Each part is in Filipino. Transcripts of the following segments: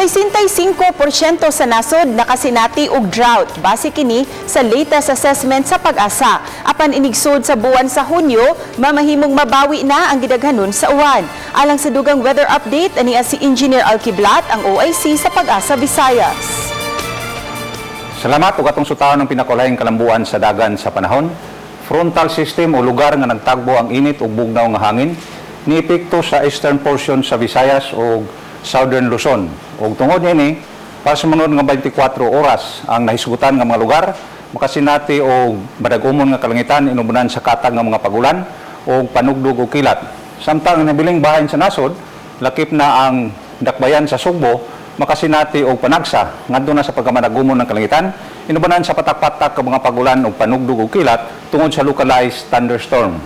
65% sa nasod nakasinati og drought base kini sa latest assessment sa Pag-asa. Apan inigsod sa buwan sa Hunyo, mamahimong mabawi na ang gidaghanon sa uwan. Alang sa dugang weather update, aniya si Engineer Alkiblat, ang OIC sa Pag-asa Visayas. Salamat ug atong sutaon ng pinakulaing kalambuan sa dagan sa panahon. Frontal system o lugar nga nagtagbo ang init ug bugnaw nga hangin niepekto sa eastern portion sa Visayas o Southern Luzon. Ug tungod niini, para sa manunod nga 24 oras ang nahisgutan nga mga lugar, makasinati og madagumon nga kalangitan inubunan sa katag nga mga pagulan o panugdog o kilat. Samtang nabiling bahin sa nasod, lakip na ang dakbayan sa Sugbo, makasinati og panagsa ngadto na sa pagkamadagumon ng kalangitan inubanan sa patak-patak ka mga pagulan o panugdog o kilat tungod sa localized thunderstorm.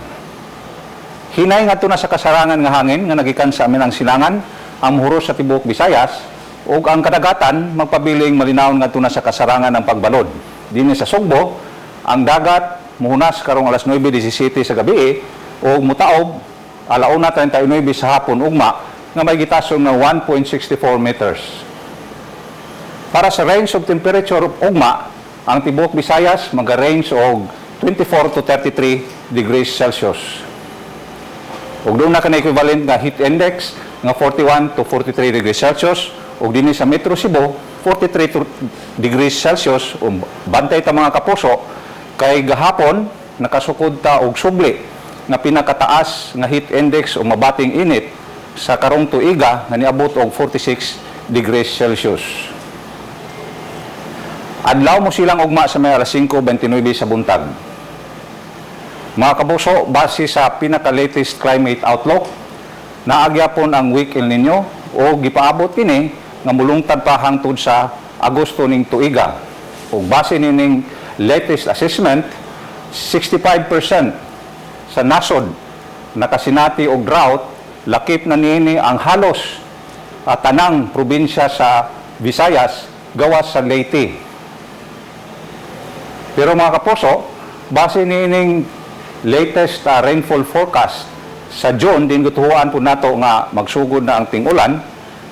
Hinay ngadto na sa kasarangan nga hangin nga nagikan sa amin ang silangan ang muhuros sa tibuok Visayas ug ang kadagatan magpabiling malinaw ngadto na sa kasarangan ng pagbalod. Dinhi sa Sugbo, ang dagat muhunas karong alas 9:17 sa gabi ug mutaob alauna 39 sa hapon ugma nga may gitasong na 1.64 meters. Para sa range of temperature ugma, ang tibuok Visayas maga-range og 24 to 33 degrees Celsius. Ug doon na kanay equivalent nga heat index nga 41 to 43 degrees Celsius ug dinhi sa Metro Cebu 43 degrees Celsius. Bantay ta mga kapuso kay gahapon nakasukod ta og subli nga pinakataas nga heat index o mabating init sa karong tuiga nga niabot og 46 degrees Celsius. Adlaw mo silang ugma sa may alas 5:29 sa buntag. Mga kapuso, base sa pinaka-latest climate outlook, naagyapon ang weak El Nino o gipaabot kini nga mulungtad pa hangtod sa Agosto ning tuiga. Ug base nining latest assessment, 65% sa nasod nakasinati og drought, lakip na niini ang halos tanang probinsya sa Visayas gawas sa Leyte. Pero mga kapuso, base niining latest rainfall forecast sa June, din gutuhuan po nato nga magsugod na ang ting-ulan,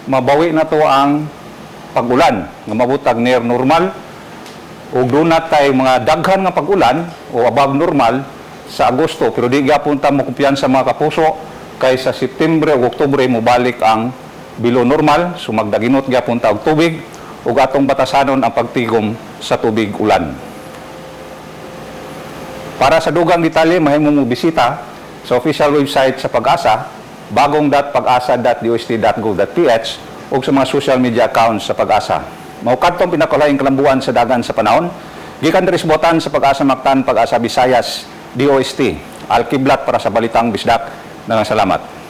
mabawi na to ang pag-ulan nga mabutag near normal ug doon na tay mga daghan nga pag-ulan o above normal sa Agosto, pero di gyapon ta mo kumpiyansa mga kapuso kay sa September ug Oktubre mo balik ang below normal, so magdaginot gyapon ta og tubig ug atong batasanon ang pagtigom sa tubig ulan. Para sa dugang detalye, mahimong mo bisita sa official website sa Pag-asa, bagong.pagasa.dost.gov.ph o sa mga social media accounts sa Pag-asa. Maukad tong pinakulaing kalambuan sa dagan sa panahon, gikan diri botan sa Pag-asa Mactan, Pag-asa Visayas, DOST, Alkiblat para sa Balitang Bisdak. Salamat.